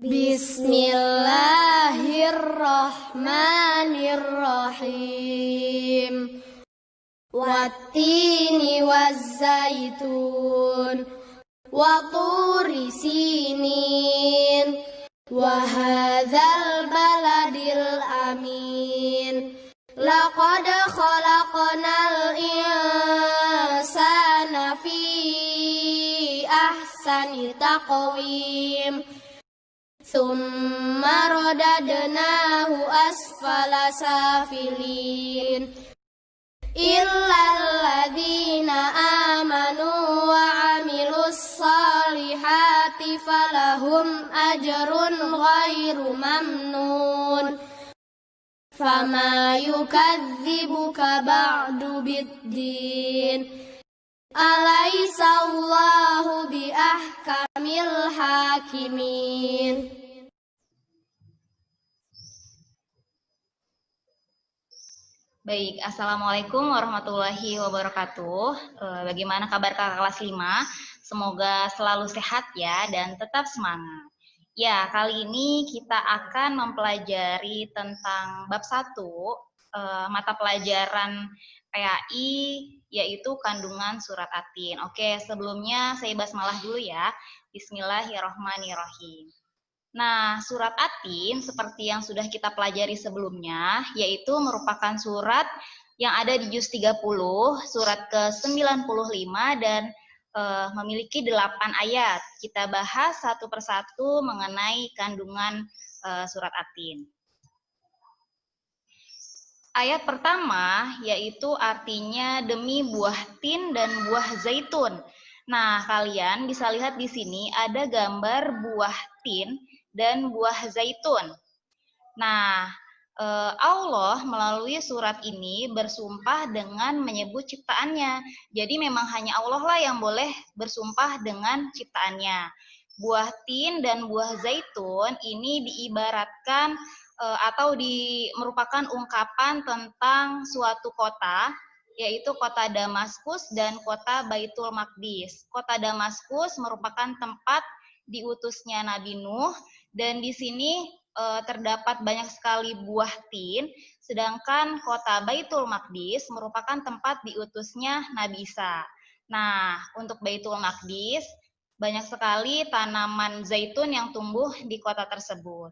Bismillahirrahmanirrahim. Wattini wazzaitun wa turi sinin wa hadzal baladil amin. Laqad khalaqnal insana fi ahsani taqwim. Tsumma radadnahu asfala safilin. Illal ladzina amanu wa amilus salihati falahum ajrun ghairu mamnun. Fama yukadzibuka ba'du biddin. Alaysa Allahu bi ahkamil hakimin. Baik, Assalamualaikum warahmatullahi wabarakatuh. Bagaimana kabar kakak kelas 5? Semoga selalu sehat ya dan tetap semangat. Ya, kali ini kita akan mempelajari tentang bab 1, mata pelajaran PAI, yaitu kandungan surat At-Tin. Oke, sebelumnya saya basmalah dulu ya. Bismillahirrahmanirrahim. Nah, surat At-Tin seperti yang sudah kita pelajari sebelumnya, yaitu merupakan surat yang ada di juz 30, surat ke-95 dan memiliki 8 ayat. Kita bahas satu persatu mengenai kandungan surat At-Tin. Ayat pertama yaitu artinya demi buah tin dan buah zaitun. Nah, kalian bisa lihat di sini ada gambar buah tin dan buah zaitun. Nah, Allah melalui surat ini bersumpah dengan menyebut ciptaannya. Jadi memang hanya Allah lah yang boleh bersumpah dengan ciptaannya. Buah tin dan buah zaitun ini diibaratkan atau merupakan ungkapan tentang suatu kota, yaitu kota Damaskus dan kota Baitul Maqdis. Kota Damaskus merupakan tempat diutusnya Nabi Nuh, dan di sini terdapat banyak sekali buah tin, sedangkan kota Baitul Maqdis merupakan tempat diutusnya Nabi Isa. Nah, untuk Baitul Maqdis, banyak sekali tanaman zaitun yang tumbuh di kota tersebut.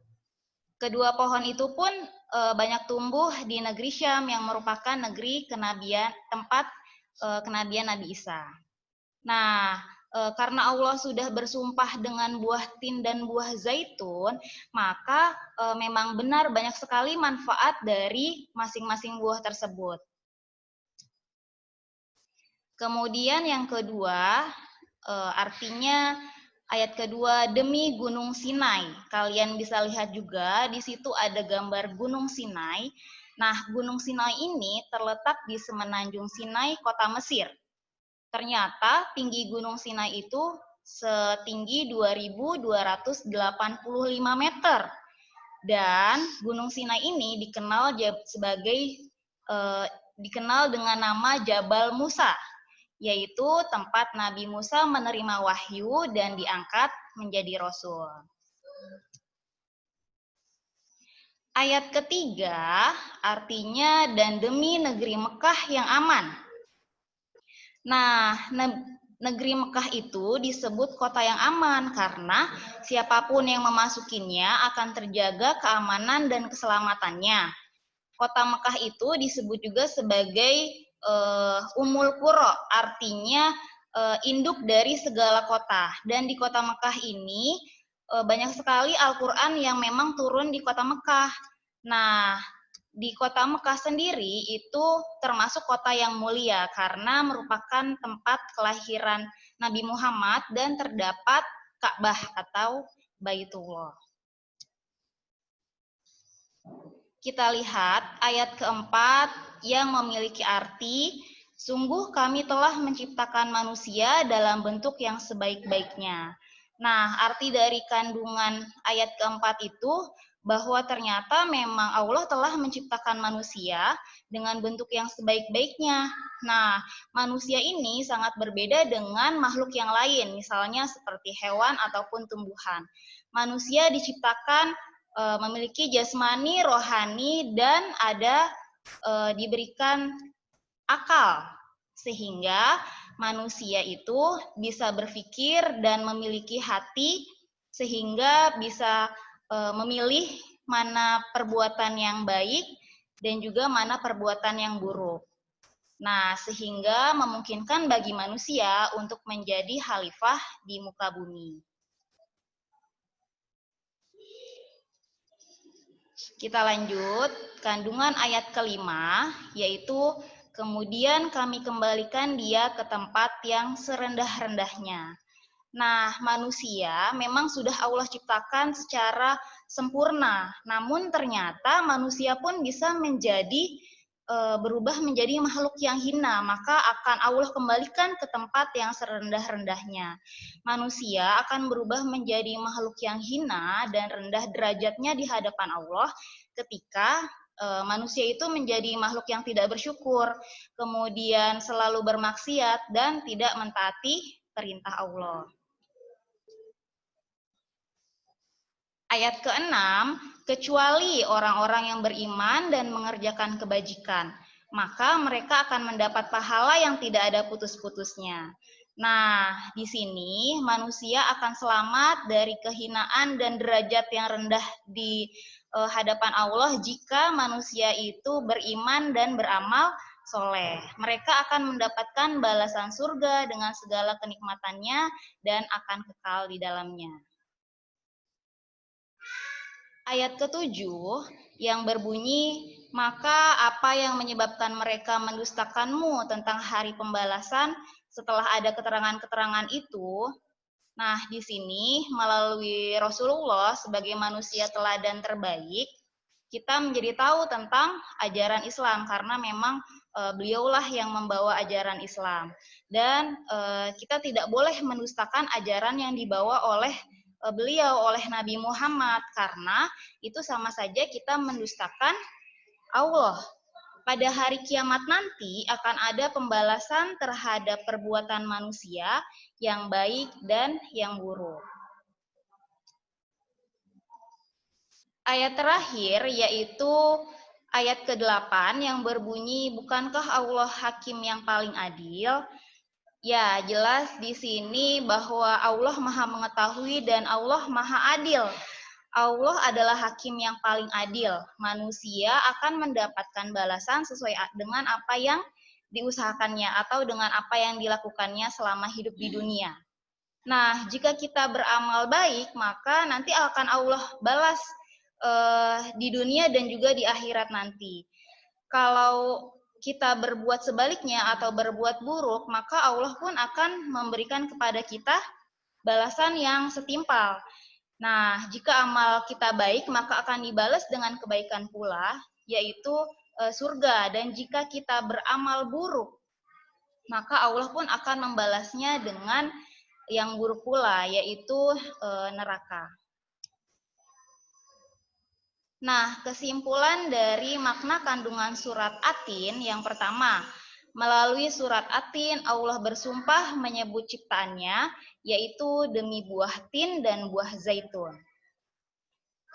Kedua pohon itu pun banyak tumbuh di negeri Syam yang merupakan negeri kenabian, tempat kenabian Nabi Isa. Nah, karena Allah sudah bersumpah dengan buah tin dan buah zaitun, maka memang benar banyak sekali manfaat dari masing-masing buah tersebut. Kemudian yang kedua, artinya ayat kedua, demi Gunung Sinai. Kalian bisa lihat juga di situ ada gambar Gunung Sinai. Nah, Gunung Sinai ini terletak di semenanjung Sinai, kota Mesir. Ternyata tinggi Gunung Sinai itu setinggi 2.285 meter. Dan Gunung Sinai ini dikenal dengan nama Jabal Musa, yaitu tempat Nabi Musa menerima wahyu dan diangkat menjadi rasul. Ayat ketiga artinya dan demi negeri Mekah yang aman. Nah, negeri Mekah itu disebut kota yang aman karena siapapun yang memasukinya akan terjaga keamanan dan keselamatannya. Kota Mekah itu disebut juga sebagai Ummul Qura, artinya induk dari segala kota. Dan di kota Mekah ini banyak sekali Al-Quran yang memang turun di kota Mekah. Nah, di kota Mekah sendiri itu termasuk kota yang mulia karena merupakan tempat kelahiran Nabi Muhammad dan terdapat Ka'bah atau Baitullah. Kita lihat ayat keempat yang memiliki arti, sungguh kami telah menciptakan manusia dalam bentuk yang sebaik-baiknya. Nah, arti dari kandungan ayat keempat itu bahwa ternyata memang Allah telah menciptakan manusia dengan bentuk yang sebaik-baiknya. Nah, manusia ini sangat berbeda dengan makhluk yang lain, misalnya seperti hewan ataupun tumbuhan. Manusia diciptakan memiliki jasmani, rohani, dan diberikan akal, sehingga manusia itu bisa berpikir dan memiliki hati, sehingga bisa memilih mana perbuatan yang baik dan juga mana perbuatan yang buruk. Nah, sehingga memungkinkan bagi manusia untuk menjadi khalifah di muka bumi. Kita lanjut, kandungan ayat kelima, yaitu kemudian kami kembalikan dia ke tempat yang serendah-rendahnya. Nah, manusia memang sudah Allah ciptakan secara sempurna, namun ternyata manusia pun bisa berubah menjadi makhluk yang hina, maka akan Allah kembalikan ke tempat yang serendah-rendahnya. Manusia akan berubah menjadi makhluk yang hina dan rendah derajatnya di hadapan Allah ketika manusia itu menjadi makhluk yang tidak bersyukur, kemudian selalu bermaksiat dan tidak mentaati perintah Allah. Ayat ke-6, kecuali orang-orang yang beriman dan mengerjakan kebajikan, maka mereka akan mendapat pahala yang tidak ada putus-putusnya. Nah, di sini manusia akan selamat dari kehinaan dan derajat yang rendah di hadapan Allah jika manusia itu beriman dan beramal soleh. Mereka akan mendapatkan balasan surga dengan segala kenikmatannya dan akan kekal di dalamnya. Ayat ke-7 yang berbunyi, maka apa yang menyebabkan mereka mendustakanmu tentang hari pembalasan setelah ada keterangan-keterangan itu? Nah, di sini melalui Rasulullah sebagai manusia teladan terbaik, kita menjadi tahu tentang ajaran Islam karena memang beliaulah yang membawa ajaran Islam. Dan kita tidak boleh mendustakan ajaran yang dibawa oleh beliau, oleh Nabi Muhammad, karena itu sama saja kita mendustakan Allah. Pada hari kiamat nanti akan ada pembalasan terhadap perbuatan manusia yang baik dan yang buruk. Ayat terakhir yaitu ayat ke-8 yang berbunyi, bukankah Allah hakim yang paling adil? Ya, jelas di sini bahwa Allah Maha mengetahui dan Allah Maha adil. Allah adalah hakim yang paling adil. Manusia akan mendapatkan balasan sesuai dengan apa yang diusahakannya atau dengan apa yang dilakukannya selama hidup di dunia. Nah, jika kita beramal baik, maka nanti akan Allah balas di dunia dan juga di akhirat nanti. Kalau kita berbuat sebaliknya atau berbuat buruk, maka Allah pun akan memberikan kepada kita balasan yang setimpal. Nah, jika amal kita baik, maka akan dibalas dengan kebaikan pula, yaitu surga. Dan jika kita beramal buruk, maka Allah pun akan membalasnya dengan yang buruk pula, yaitu neraka. Nah, kesimpulan dari makna kandungan surat At-Tin yang pertama, melalui surat At-Tin Allah bersumpah menyebut ciptaannya, yaitu demi buah tin dan buah zaitun.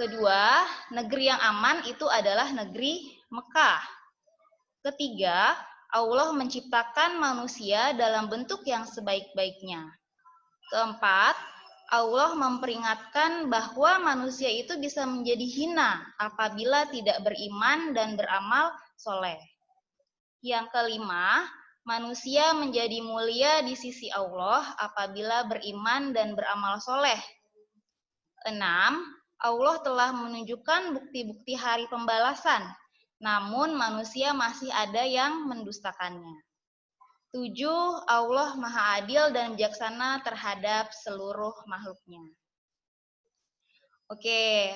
Kedua, negeri yang aman itu adalah negeri Mekah. Ketiga, Allah menciptakan manusia dalam bentuk yang sebaik-baiknya. Keempat, Allah memperingatkan bahwa manusia itu bisa menjadi hina apabila tidak beriman dan beramal soleh. Yang kelima, manusia menjadi mulia di sisi Allah apabila beriman dan beramal soleh. 6. Allah telah menunjukkan bukti-bukti hari pembalasan, namun manusia masih ada yang mendustakannya. 7. Allah Maha Adil dan bijaksana terhadap seluruh makhluknya. Oke,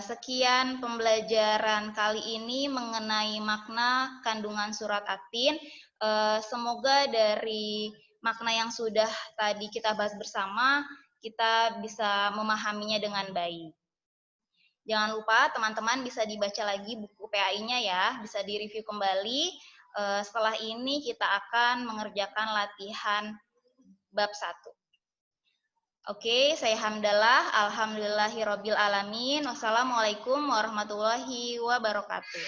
sekian pembelajaran kali ini mengenai makna kandungan surat At-Tin. Semoga dari makna yang sudah tadi kita bahas bersama, kita bisa memahaminya dengan baik. Jangan lupa teman-teman bisa dibaca lagi buku PAI-nya ya, bisa direview kembali. Setelah ini kita akan mengerjakan latihan bab 1. Oke, saya Hamdalah. Alhamdulillahirabbil alamin. Wassalamualaikum warahmatullahi wabarakatuh.